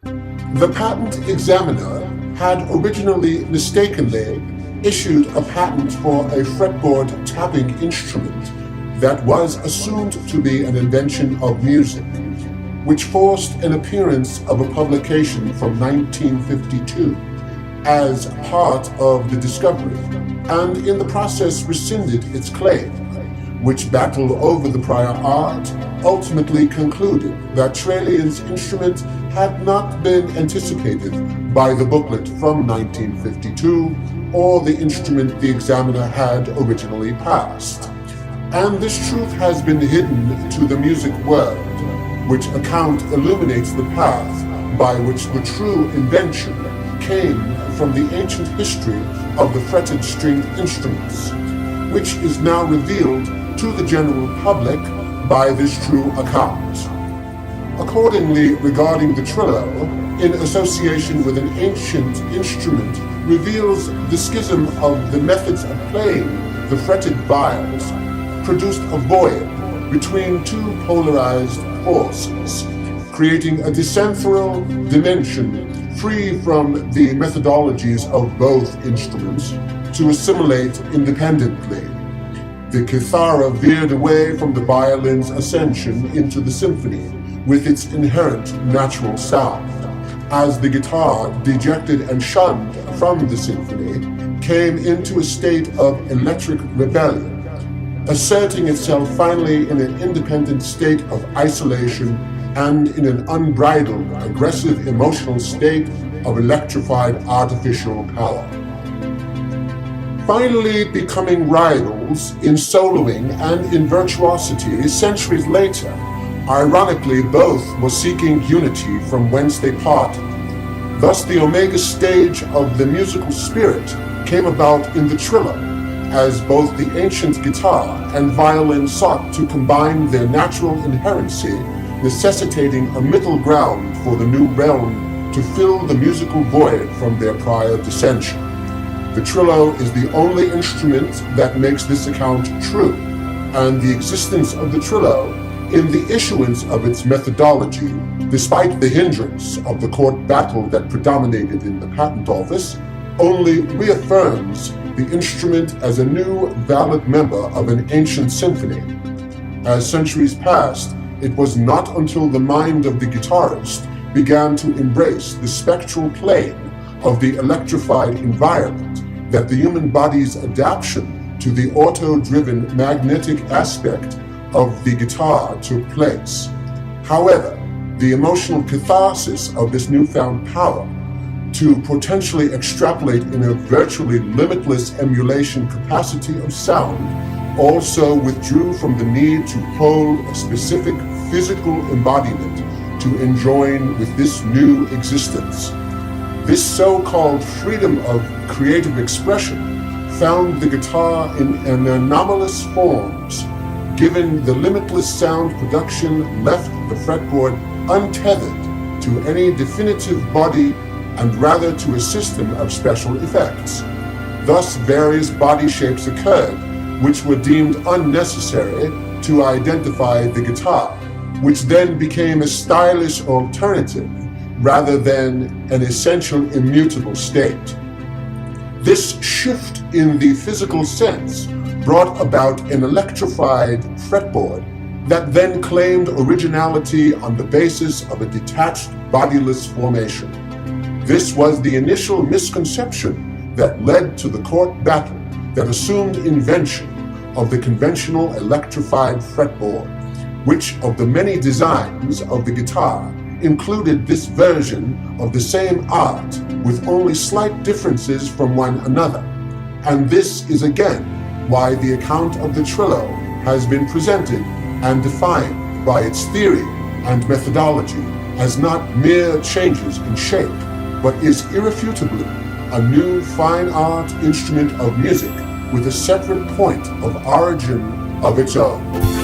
The patent examiner had originally mistakenly issued a patent for a fretboard tapping instrument that was assumed to be an invention of music, which forced an appearance of a publication from 1952 as part of the discovery, and in the process rescinded its claim, which battle over the prior art ultimately concluded that Tralian's instrument had not been anticipated by the booklet from 1952 or the instrument the examiner had originally passed. And this truth has been hidden to the music world, which account illuminates the path by which the true invention came from the ancient history of the fretted stringed instruments, which is now revealed to the general public by this true account. Accordingly, regarding the Trillo, in association with an ancient instrument, reveals the schism of the methods of playing the fretted viols produced a void between two polarized forces, creating a disentheral dimension free from the methodologies of both instruments to assimilate independently. The kithara veered away from the violin's ascension into the symphony with its inherent natural sound, as the guitar, dejected and shunned from the symphony, came into a state of electric rebellion, asserting itself finally in an independent state of isolation and in an unbridled, aggressive emotional state of electrified artificial power. Finally becoming rivals in soloing and in virtuosity centuries later, ironically both were seeking unity from whence they parted. Thus the omega stage of the musical spirit came about in the Trillo, as both the ancient guitar and violin sought to combine their natural inherency, necessitating a middle ground for the new realm to fill the musical void from their prior dissension. The Trillo is the only instrument that makes this account true, and the existence of the Trillo in the issuance of its methodology, despite the hindrance of the court battle that predominated in the patent office, only reaffirms the instrument as a new valid member of an ancient symphony. As centuries passed, it was not until the mind of the guitarist began to embrace the spectral plane of the electrified environment that the human body's adaptation to the auto-driven magnetic aspect of the guitar took place. However, the emotional catharsis of this newfound power to potentially extrapolate in a virtually limitless emulation capacity of sound also withdrew from the need to hold a specific physical embodiment to enjoin with this new existence. This so-called freedom of creative expression found the guitar in an anomalous forms, given the limitless sound production left the fretboard untethered to any definitive body and rather to a system of special effects. Thus various body shapes occurred, which were deemed unnecessary to identify the guitar, which then became a stylish alternative rather than an essential immutable state. This shift in the physical sense brought about an electrified fretboard that then claimed originality on the basis of a detached bodiless formation. This was the initial misconception that led to the court battle that assumed invention of the conventional electrified fretboard, which of the many designs of the guitar included this version of the same art with only slight differences from one another. And this is again why the account of the Trillo has been presented and defined by its theory and methodology as not mere changes in shape, but is irrefutably a new fine art instrument of music with a separate point of origin of its own.